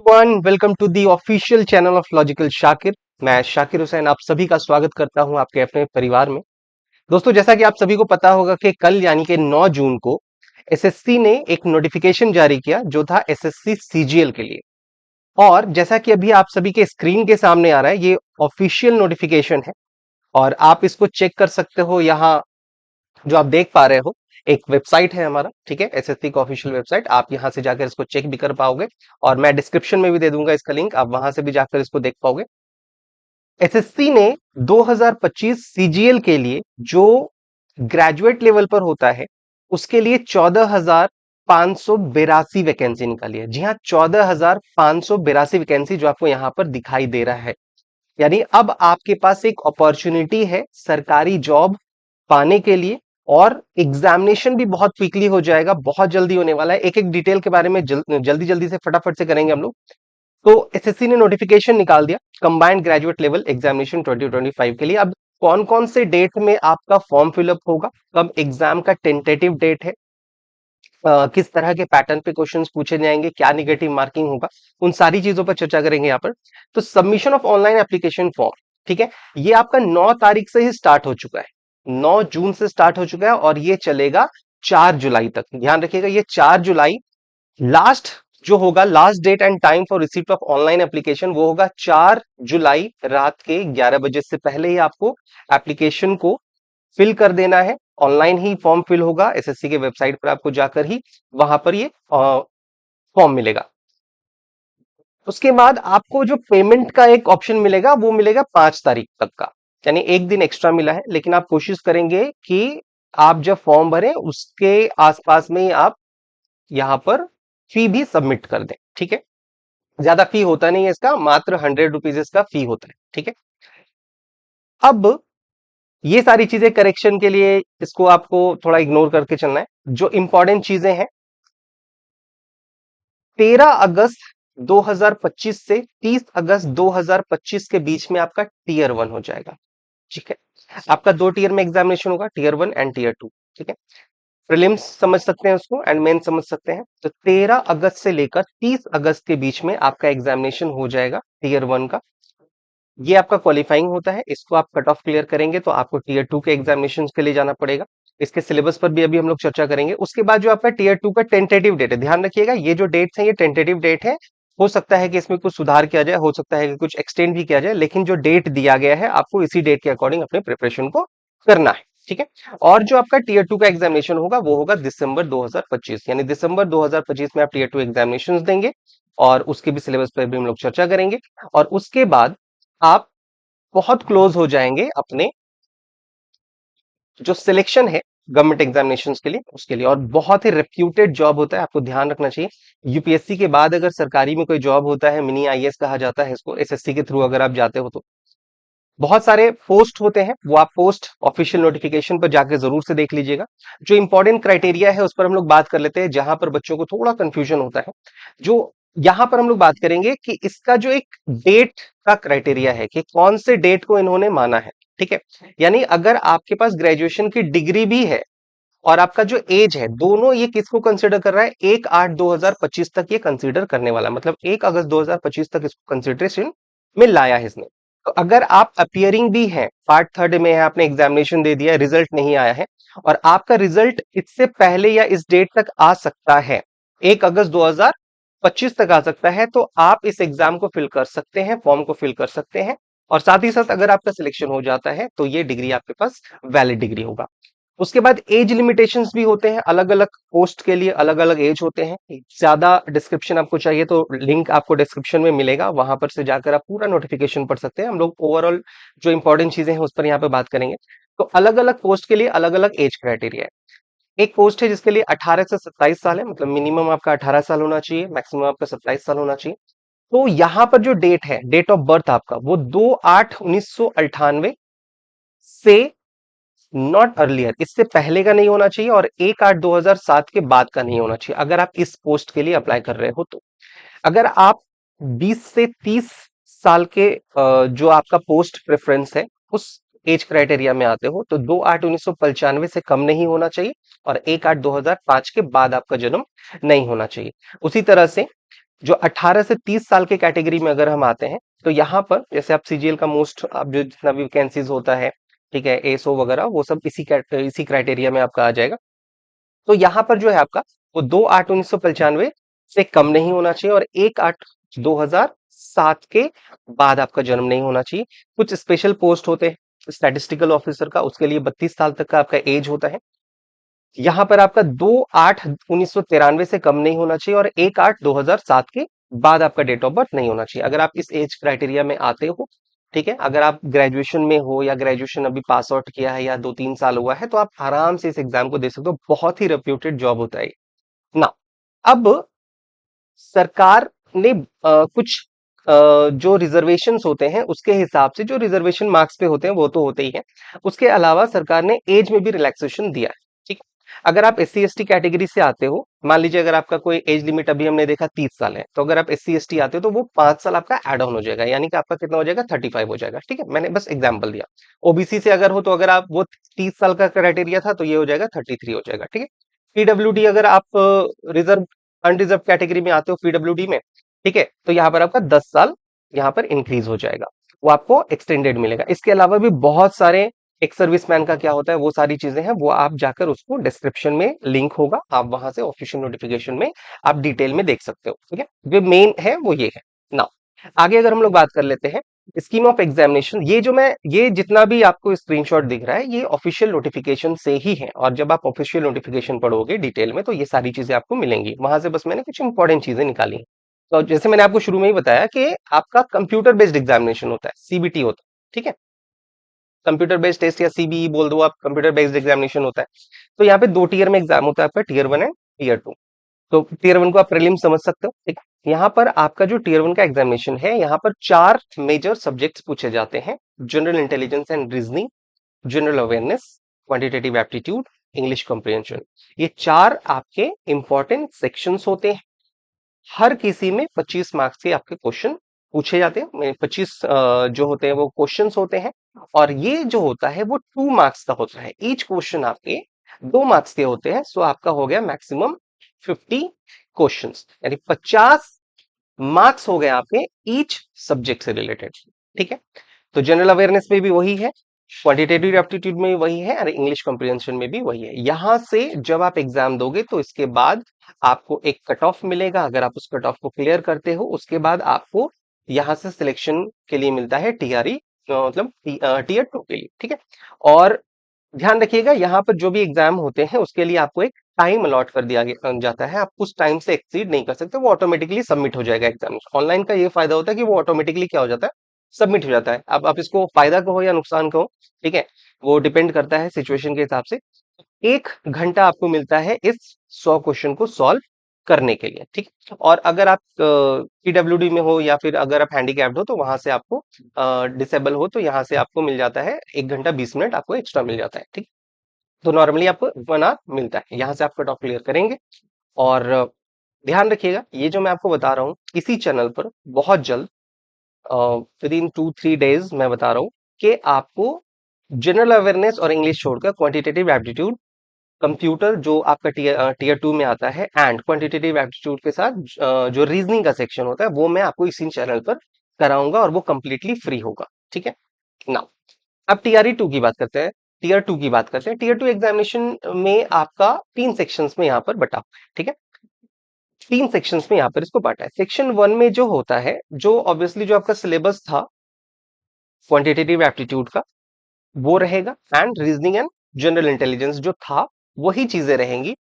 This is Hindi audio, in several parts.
One welcome to the official channel of logical Shakir. मैं शाकिर हुसैन आप सभी का स्वागत करता हूं आपके अपने परिवार में। दोस्तों, जैसा कि आप सभी को पता होगा कि कल यानी कि 9 जून को एसएससी ने एक नोटिफिकेशन जारी किया जो था एसएससी सीजीएल के लिए। और जैसा कि अभी आप सभी के स्क्रीन के सामने आ रहा है, ये ऑफिशियल नोटिफिकेशन है और आप इसको चेक कर सकते हो। यहाँ जो आप देख पा रहे हो, एक वेबसाइट है हमारा, ठीक है, एसएससी का ऑफिशियल वेबसाइट। आप यहां से जाकर इसको चेक भी कर पाओगे और मैं डिस्क्रिप्शन में भी दे दूंगा इसका लिंक, आप वहां से भी जाकर इसको देख पाओगे। एसएससी ने 2025 सीजीएल के लिए जो ग्रेजुएट लेवल पर होता है उसके लिए 14,582 वैकेंसी निकाली है। जी हाँ, 14,582 वैकेंसी जो आपको यहां पर दिखाई दे रहा है। यानी अब आपके पास एक अपॉर्चुनिटी है सरकारी जॉब पाने के लिए। और एग्जामिनेशन भी बहुत क्विकली हो जाएगा, बहुत जल्दी होने वाला है। एक एक डिटेल के बारे में जल्दी जल्दी से फटाफट से करेंगे हम लोग। तो एसएससी ने नोटिफिकेशन निकाल दिया कंबाइंड ग्रेजुएट लेवल एग्जामिनेशन 2025 के लिए। अब कौन कौन से डेट में आपका फॉर्म फिलअप होगा, कब एग्जाम का टेंटेटिव डेट है, किस तरह के पैटर्न पे क्वेश्चंस पूछे जाएंगे, क्या निगेटिव मार्किंग होगा, उन सारी चीजों पर चर्चा करेंगे यहाँ पर। तो submission of online application form, ठीक है, ये आपका 9 तारीख से ही स्टार्ट हो चुका है। 9 जून से स्टार्ट हो चुका है और ये चलेगा 4 जुलाई तक। ध्यान रखिएगा, ये 4 जुलाई लास्ट जो होगा, last date and time for receipt of online application, वो होगा 4 जुलाई रात के 11 बजे से पहले ही आपको एप्लीकेशन को फिल कर देना है। ऑनलाइन ही फॉर्म फिल होगा, एसएससी के वेबसाइट पर आपको जाकर ही वहां पर ये फॉर्म मिलेगा। उसके बाद आपको जो पेमेंट का एक ऑप्शन मिलेगा वो मिलेगा 5 तारीख तक का, यानी एक दिन एक्स्ट्रा मिला है। लेकिन आप कोशिश करेंगे कि आप जब फॉर्म भरें उसके आसपास में ही आप यहाँ पर फी भी सबमिट कर दें, ठीक है। ज्यादा फी होता नहीं है इसका, मात्र 100 रुपीज इसका फी होता है, ठीक है। अब ये सारी चीजें करेक्शन के लिए इसको आपको थोड़ा इग्नोर करके चलना है। जो इंपॉर्टेंट चीजें हैं, 13 अगस्त 2025 से 30 अगस्त 2025 के बीच में आपका टीयर 1 हो जाएगा, ठीक है। आपका 2 टीयर में एग्जामिनेशन होगा, टीयर 1 एंड टीयर 2, ठीक है। प्रीलिम्स समझ सकते हैं उसको एंड मेन समझ सकते हैं। तो 13 अगस्त से लेकर 30 अगस्त के बीच में आपका एग्जामिनेशन हो जाएगा टीयर 1 का। ये आपका क्वालिफाइंग होता है, इसको आप कट ऑफ क्लियर करेंगे तो आपको टीयर 2 के एग्जामिनेशन के लिए जाना पड़ेगा। इसके सिलेबस पर भी अभी हम लोग चर्चा करेंगे। उसके बाद जो आपका टीयर 2 का टेंटेटिव डेट है, ध्यान रखिएगा ये जो डेट्स हैं ये टेंटेटिव डेट है। हो सकता है कि इसमें कुछ सुधार किया जाए, हो सकता है कि कुछ एक्सटेंड भी किया जाए, लेकिन जो डेट दिया गया है आपको इसी डेट के अकॉर्डिंग अपने प्रिपरेशन को करना है, ठीक है। और जो आपका टीयर 2 का एग्जामिनेशन होगा वो होगा दिसंबर 2025, यानी दिसंबर 2025 में आप टीयर 2 एग्जामिनेशन देंगे और उसके भी सिलेबस पर भी हम लोग चर्चा करेंगे। और उसके बाद आप बहुत क्लोज हो जाएंगे अपने जो सिलेक्शन है गवर्नमेंट एग्जामिनेशंस के लिए, उसके लिए। और बहुत ही रेप्यूटेड जॉब होता है, आपको ध्यान रखना चाहिए। यूपीएससी के बाद अगर सरकारी में कोई जॉब होता है, मिनी आईएएस कहा जाता है इसको, एसएससी के थ्रू अगर आप जाते हो तो बहुत सारे पोस्ट होते हैं, वो आप पोस्ट ऑफिशियल नोटिफिकेशन पर जाकर जरूर से देख लीजिएगा। जो इंपॉर्टेंट क्राइटेरिया है उस पर हम लोग बात कर लेते हैं, जहां पर बच्चों को थोड़ा कंफ्यूजन होता है। जो यहां पर हम लोग बात करेंगे कि इसका जो एक डेट का क्राइटेरिया है कि कौन से डेट को इन्होंने माना है, ठीक है। यानी अगर आपके पास ग्रेजुएशन की डिग्री भी है और आपका जो एज है, दोनों ये किसको कंसिडर कर रहा है, 1/8/2025 तक ये कंसिडर करने वाला, मतलब 1 अगस्त 2025 तक इसको कंसिडरेशन में लाया है इसने। तो अगर आप अपियरिंग भी है, पार्ट थर्ड में है, आपने एग्जामिनेशन दे दिया, रिजल्ट नहीं आया है और आपका रिजल्ट इससे पहले या इस डेट तक आ सकता है, 1 अगस्त 2025 तक आ सकता है, तो आप इस एग्जाम को फिल कर सकते हैं, फॉर्म को फिल कर सकते हैं। और साथ ही साथ अगर आपका सिलेक्शन हो जाता है तो ये डिग्री आपके पास वैलिड डिग्री होगा। उसके बाद एज लिमिटेशंस भी होते हैं, अलग अलग पोस्ट के लिए अलग अलग एज होते हैं। ज्यादा डिस्क्रिप्शन आपको चाहिए तो लिंक आपको डिस्क्रिप्शन में मिलेगा, वहां पर से जाकर आप पूरा नोटिफिकेशन पढ़ सकते हैं। हम लोग ओवरऑल जो इंपॉर्टेंट चीजें हैं उस पर यहाँ पे बात करेंगे। तो अलग अलग पोस्ट के लिए अलग अलग एज क्राइटेरिया है। एक पोस्ट है जिसके लिए 18 से 27 साल है, मतलब मिनिमम आपका 18 साल होना चाहिए, मैक्सिमम आपका 27 साल होना चाहिए। तो यहाँ पर जो डेट है, डेट ऑफ बर्थ आपका, वो 2/8/1998 से नॉट अर्लियर, इससे पहले का नहीं होना चाहिए और 1/8/2007 के बाद का नहीं होना चाहिए, अगर आप इस पोस्ट के लिए अप्लाई कर रहे हो तो। अगर आप 20 से 30 साल के जो आपका पोस्ट प्रेफरेंस है, उस एज क्राइटेरिया में आते हो तो 2/8/1995 से कम नहीं होना चाहिए और 1/8/2005 के बाद आपका जन्म नहीं होना चाहिए। उसी तरह से जो 18 से 30 साल के कैटेगरी में अगर हम आते हैं तो यहाँ पर जैसे आप सीजीएल का मोस्ट आप जो जितना भी वैकेंसीज होता है, ठीक है, एसओ वगैरह वो सब इसी क्राइटेरिया में आपका आ जाएगा। तो यहाँ पर जो है आपका वो 2/8/1995 से कम नहीं होना चाहिए और 1/8/2007 के बाद आपका जन्म नहीं होना चाहिए। कुछ स्पेशल पोस्ट होते हैं स्टैटिस्टिकल ऑफिसर का, उसके लिए 32 साल तक का आपका एज होता है। यहाँ पर आपका 2/8/1993 से कम नहीं होना चाहिए और 1/8/2007 के बाद आपका डेट ऑफ बर्थ नहीं होना चाहिए। अगर आप इस एज क्राइटेरिया में आते हो, ठीक है, अगर आप ग्रेजुएशन में हो या ग्रेजुएशन अभी पास आउट किया है या 2-3 साल हुआ है तो आप आराम से इस एग्जाम को दे सकते हो। बहुत ही रेप्यूटेड जॉब होता है ना। अब सरकार ने कुछ जो रिजर्वेशंस होते हैं उसके हिसाब से, जो रिजर्वेशन मार्क्स पे होते हैं वो तो होते ही हैं, उसके अलावा सरकार ने एज में भी रिलैक्सेशन दिया है। ठीक, अगर आप एससी एसटी कैटेगरी से आते हो, मान लीजिए अगर आपका कोई एज लिमिट अभी हमने देखा 30 साल है, तो अगर आप एससी एसटी आते हो तो वो 5 साल आपका एड ऑन हो जाएगा, यानी कि आपका कितना हो जाएगा, 35 हो जाएगा। ठीक है, मैंने बस एग्जाम्पल दिया। ओबीसी से अगर हो तो अगर आप वो 30 साल का क्राइटेरिया था तो ये हो जाएगा 33 हो जाएगा। ठीक है, पीडब्ल्यूडी अगर आप रिजर्व अनरिजर्व कैटेगरी में आते हो पीडब्ल्यूडी में, ठीक है, तो यहाँ पर आपका 10 साल यहाँ पर इंक्रीज हो जाएगा, वो आपको एक्सटेंडेड मिलेगा। इसके अलावा भी बहुत सारे एक सर्विसमैन का क्या होता है वो सारी चीजें हैं, वो आप जाकर उसको डिस्क्रिप्शन में लिंक होगा, आप वहां से ऑफिशियल नोटिफिकेशन में आप डिटेल में देख सकते हो। ठीक है, जो मेन है वो ये है ना। आगे अगर हम लोग बात कर लेते हैं स्कीम ऑफ एग्जामिनेशन, ये जितना भी आपको स्क्रीनशॉट दिख रहा है ये ऑफिशियल नोटिफिकेशन से ही है, और जब आप ऑफिशियल नोटिफिकेशन पढ़ोगे डिटेल में तो ये सारी चीजें आपको मिलेंगी वहां से। बस मैंने कुछ इंपॉर्टेंट चीजें निकाली हैं। तो जैसे मैंने आपको शुरू में ही बताया कि आपका कंप्यूटर बेस्ड एग्जामिनेशन होता है, सीबीटी होता है। ठीक है, कंप्यूटर बेस्ड टेस्ट या सीबीई बोल दो आप, कंप्यूटर बेस्ड एग्जामिनेशन होता है। तो यहाँ पे 2 टीयर में एग्जाम होता है आपका, टीयर 1 एंड टीयर 2। तो टीयर 1 को आप प्रीलिम समझ सकते हो। ठीक, यहाँ पर आपका जो टीयर 1 का एग्जामिनेशन है, यहाँ पर 4 मेजर सब्जेक्ट्स पूछे जाते हैं: general intelligence and reasoning, general awareness, quantitative aptitude, English comprehension. ये 4 आपके इंपॉर्टेंट सेक्शंस होते हैं। हर किसी में 25 मार्क्स के आपके क्वेश्चन पूछे जाते हैं, 25 जो होते हैं वो क्वेश्चंस होते हैं। और ये जो होता है वो 2 मार्क्स का होता है, ईच क्वेश्चन आपके 2 मार्क्स के होते हैं। सो आपका हो गया मैक्सिमम 50 क्वेश्चंस, यानी 50 मार्क्स हो गए आपके ईच सब्जेक्ट से रिलेटेड। ठीक है, तो जनरल अवेयरनेस में भी वही है, क्वांटिटेटिव एप्टीट्यूड में भी वही है और इंग्लिश कॉम्प्रिहेंशन में भी वही है। यहां से जब आप एग्जाम दोगे तो इसके बाद आपको एक कट ऑफ मिलेगा। अगर आप उस कट ऑफ को क्लियर करते हो उसके बाद आपको यहाँ से सिलेक्शन के लिए मिलता है टीआरई, मतलब टीयर 2 के लिए। ठीक है, और ध्यान रखिएगा यहाँ पर जो भी एग्जाम होते हैं उसके लिए आपको एक टाइम अलॉट कर दिया जाता है, आप उस टाइम से एक्सीड नहीं कर सकते, वो ऑटोमेटिकली सबमिट हो जाएगा एग्जाम। ऑनलाइन का ये फायदा होता है कि वो ऑटोमेटिकली क्या हो जाता है, सबमिट हो जाता है। अब आप इसको फायदा कहो या नुकसान कहो, ठीक है, वो डिपेंड करता है सिचुएशन के हिसाब से। 1 घंटा आपको मिलता है इस 100 क्वेश्चन को सॉल्व करने के लिए। ठीक, और अगर आप पीडब्ल्यूडी में हो या फिर अगर आप हैंडीकैप्ड हो तो वहां से आपको डिसेबल हो तो यहाँ से आपको मिल जाता है 1 घंटा 20 मिनट आपको एक्स्ट्रा मिल जाता है। ठीक, तो नॉर्मली आपको 1 आवर मिलता है, यहाँ से आप कट ऑफ क्लियर करेंगे। और ध्यान रखिएगा ये जो मैं आपको बता रहा हूँ इसी चैनल पर बहुत जल्द विद इन 2-3 डेज मैं बता रहा हूँ कि आपको जनरल अवेयरनेस और इंग्लिश छोड़कर क्वांटिटेटिव एप्टीट्यूड, कंप्यूटर जो आपका टीयर 2 में आता है, एंड क्वांटिटेटिव एप्टीट्यूड के साथ जो रीजनिंग का सेक्शन होता है वो मैं आपको इसी चैनल पर कराऊंगा और वो कंप्लीटली फ्री होगा। ठीक है ना। अब टीआरई 2 की बात करते हैं। टीयर 2 एग्जामिनेशन में आपका 3 सेक्शंस में यहाँ पर बटा हुआ है। ठीक है, 3 सेक्शंस में यहाँ पर इसको बांटा है। सेक्शन 1 में जो होता है, जो ऑब्वियसली जो आपका सिलेबस था क्वांटिटेटिव एप्टीट्यूड का वो रहेगा, and reasoning and general intelligence जो था वही चीजें रहेंगी,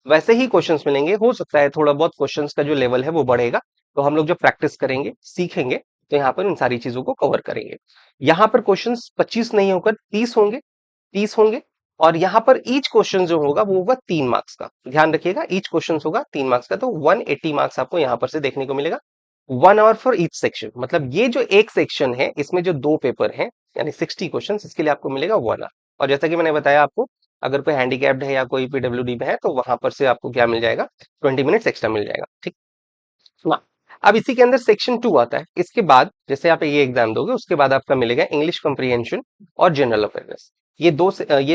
वैसे ही क्वेश्चंस मिलेंगे। हो सकता है थोड़ा बहुत क्वेश्चंस का जो लेवल है वो बढ़ेगा, तो हम लोग जब प्रैक्टिस करेंगे सीखेंगे तो यहाँ पर इन सारी चीजों को कवर करेंगे। यहाँ पर क्वेश्चंस 25 नहीं होकर 30 होंगे, 30 होंगे। और यहाँ पर ईच क्वेश्चन जो होगा वो होगा 3 मार्क्स का। ध्यान रखिएगा ईच क्वेश्चन होगा 3 मार्क्स का, तो 180 मार्क्स आपको यहाँ पर से देखने को मिलेगा। 1 आवर फॉर ईच सेक्शन, मतलब ये जो एक सेक्शन है इसमें जो 2 पेपर हैं यानी 60 क्वेश्चन, इसके लिए आपको मिलेगा 1 आवर। और जैसा कि मैंने बताया आपको, अगर कोई हैंडीकैप्ड है या कोई पीडब्ल्यूडी में है तो वहां पर से आपको क्या मिल जाएगा, 20 मिनट्स एक्स्ट्रा मिल जाएगा। ठीक ना। अब इसी के अंदर सेक्शन 2 आता है। इसके बाद जैसे आप ये एग्जाम दोगे उसके बाद आपका मिलेगा इंग्लिश कॉम्प्रिहेंशन और जनरल अवेयरनेस। ये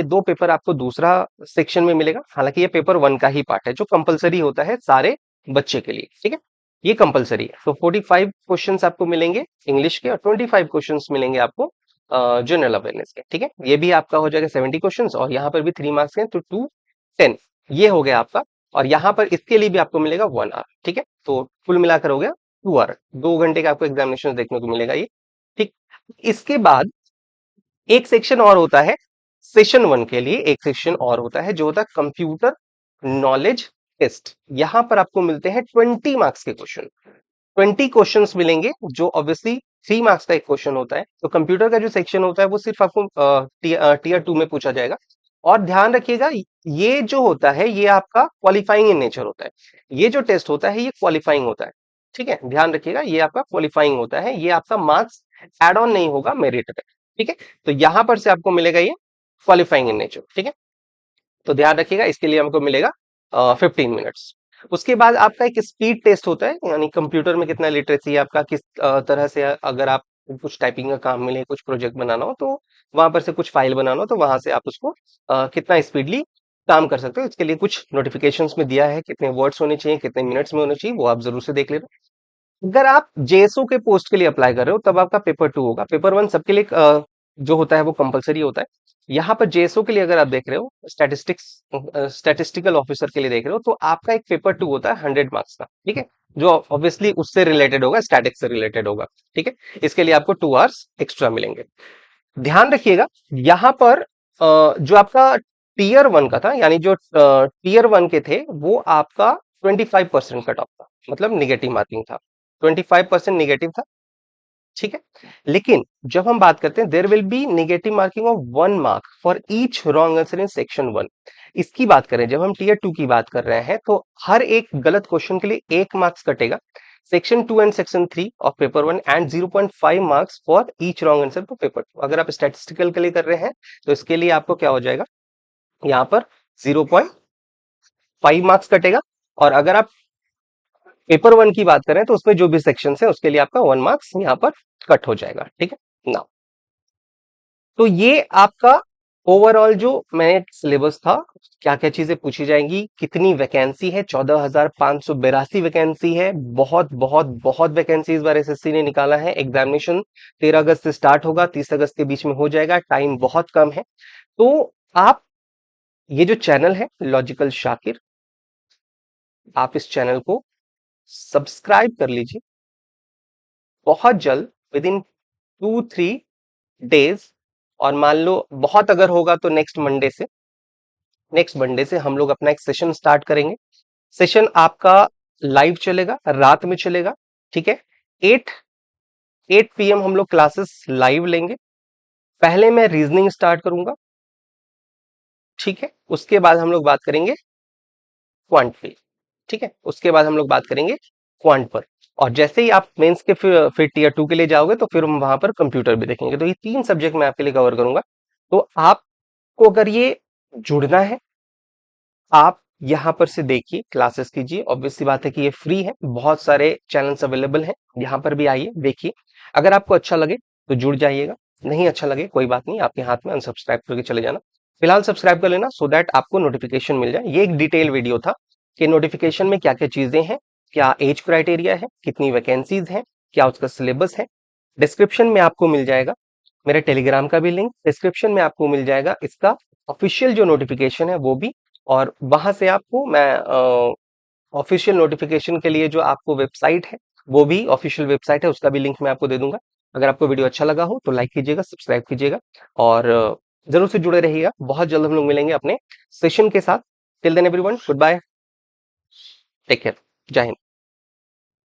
दो पेपर आपको दूसरा सेक्शन में मिलेगा। हालांकि ये पेपर 1 का ही पार्ट है जो कंपलसरी होता है सारे बच्चे के लिए, ठीक है। ये कंपलसरी है। तो 45 क्वेश्चंस आपको मिलेंगे इंग्लिश के और 25 क्वेश्चंस मिलेंगे आपको जनरल अवेयरनेस के, ठीक है। ये भी आपका हो जाएगा 70 क्वेश्चंस और यहाँ पर भी 3 मार्क्स हैं, तो 2 10 ये हो गया आपका। और यहाँ पर इसके लिए भी आपको मिलेगा 1 आवर, ठीक है। तो कुल मिलाकर हो गया 2 आवर, 2 घंटे का आपको एग्जामिनेशन देखने को मिलेगा ये, ठीक। इसके बाद एक सेक्शन और होता है सेशन 1 के लिए, एक सेक्शन और होता है जो होता है कंप्यूटर नॉलेज टेस्ट। यहां पर आपको मिलते हैं 20 मार्क्स के क्वेश्चन। 20 क्वेश्चंस मिलेंगे जो ऑब्वियसली 3 मार्क्स का एक क्वेश्चन होता है। तो कंप्यूटर का जो सेक्शन होता है वो सिर्फ आपको टीयर 2 में पूछा जाएगा। और ध्यान रखिएगा ये जो होता है ये आपका क्वालिफाइंग इन नेचर होता है। ये जो टेस्ट होता है ये क्वालिफाइंग होता है, ठीक है। ध्यान रखिएगा ये आपका क्वालिफाइंग होता है, ये आपका मार्क्स एड ऑन नहीं होगा मेरिट पे, ठीक है। तो यहां पर से आपको मिलेगा ये क्वालिफाइंग इन नेचर, ठीक है। तो ध्यान रखिएगा इसके लिए हमको मिलेगा 15 मिनट्स। उसके बाद आपका एक स्पीड टेस्ट होता है, यानी कंप्यूटर में कितना लिटरेसी है आपका, किस तरह से अगर आप कुछ टाइपिंग का काम मिले, कुछ प्रोजेक्ट बनाना हो तो वहां पर से कुछ फाइल बनाना हो तो वहां से आप उसको कितना स्पीडली काम कर सकते हो। इसके लिए कुछ नोटिफिकेशंस में दिया है कितने वर्ड्स होने चाहिए, कितने मिनट्स में होने चाहिए, वो आप जरूर से देख लेना। अगर आप जेएसओ के पोस्ट के लिए अप्लाई कर रहे हो तब आपका पेपर 2 होगा। पेपर 1 सबके लिए जो होता है वो कंपलसरी होता है। यहाँ पर जेएसओ के लिए अगर आप देख रहे हो, स्टैटिस्टिकल ऑफिसर के लिए देख रहे हो, तो आपका एक पेपर 2 होता है 100 मार्क्स का, ठीक है। जो ऑब्वियसली उससे रिलेटेड होगा, स्टैटिक्स से रिलेटेड होगा, ठीक है। इसके लिए आपको 2 आवर्स एक्स्ट्रा मिलेंगे। ध्यान रखिएगा यहाँ पर जो आपका टीयर 1 का था, यानी जो टीयर 1 के थे वो आपका 25% कट ऑफ था, मतलब निगेटिव मार्किंग था, 25% निगेटिव था, ठीक है। लेकिन जब हम बात करते हैं there will be negative marking of 1 mark for each wrong answer in section 1। इसकी बात करें, जब हम टीयर 2 की बात कर रहे हैं तो हर एक गलत क्वेश्चन के लिए 1 मार्क्स कटेगा section 2 and section 3 of paper 1 and 0.5 marks for each wrong answer for paper 2। अगर आप स्टैटिस्टिकल के लिए कर रहे हैं तो इसके लिए आपको क्या हो जाएगा, यहाँ पर 0.5 मार्क्स कटेगा। और अगर आप पेपर 1 की बात करें तो उसमें जो भी सेक्शन है उसके लिए आपका 1 मार्क्स यहाँ पर कट हो जाएगा, ठीक है ना। तो ये आपका ओवरऑल जो मैंने सिलेबस था, क्या क्या चीजें पूछी जाएंगी, कितनी वैकेंसी है, 14,582 वैकेंसी है। बहुत बहुत बहुत वैकेंसी इस बार एसएससी ने निकाला है। एग्जामिनेशन 13 अगस्त से स्टार्ट होगा, 30 अगस्त के बीच में हो जाएगा, टाइम बहुत कम है। तो आप ये जो चैनल है लॉजिकल शाकिर, आप इस चैनल को सब्सक्राइब कर लीजिए। बहुत जल्द विद इन 2-3 डेज, और मान लो बहुत अगर होगा तो नेक्स्ट मंडे से हम लोग अपना एक सेशन स्टार्ट करेंगे। सेशन आपका लाइव चलेगा, रात में चलेगा, ठीक है। 8 PM हम लोग क्लासेस लाइव लेंगे। पहले मैं रीजनिंग स्टार्ट करूंगा, ठीक है। उसके बाद हम लोग बात करेंगे क्वांट पे, ठीक है। उसके बाद हम लोग बात करेंगे क्वांट पर। और जैसे ही आप मेंस के फिर टीयर 2 के लिए जाओगे तो फिर हम वहां पर कंप्यूटर भी देखेंगे। तो ये 3 सब्जेक्ट मैं आपके लिए कवर करूंगा। तो आपको अगर ये जुड़ना है, आप यहाँ पर से देखिए, क्लासेस कीजिए। ऑब्वियस सी बात है कि ये फ्री है, बहुत सारे चैनल्स अवेलेबल हैं, यहाँ पर भी आइए देखिए। अगर आपको अच्छा लगे तो जुड़ जाइएगा, नहीं अच्छा लगे कोई बात नहीं, आपके हाथ में अनसब्सक्राइब करके चले जाना। फिलहाल सब्सक्राइब कर लेना सो दैट आपको नोटिफिकेशन मिल जाए। ये एक डिटेल वीडियो था कि नोटिफिकेशन में क्या क्या चीजें हैं, क्या एज क्राइटेरिया है, कितनी वैकेंसीज हैं, क्या उसका सिलेबस है। डिस्क्रिप्शन में आपको मिल जाएगा मेरे टेलीग्राम का भी लिंक, डिस्क्रिप्शन में आपको मिल जाएगा इसका ऑफिशियल जो नोटिफिकेशन है वो भी। और वहां से आपको मैं ऑफिशियल नोटिफिकेशन के लिए जो आपको वेबसाइट है, वो भी ऑफिशियल वेबसाइट है, उसका भी लिंक मैं आपको दे दूंगा। अगर आपको वीडियो अच्छा लगा हो तो लाइक कीजिएगा, सब्सक्राइब कीजिएगा और जरूर से जुड़े रहिएगा। बहुत जल्द हम लोग मिलेंगे अपने सेशन के साथ। Till then everyone, good bye, take care, जय हिंद।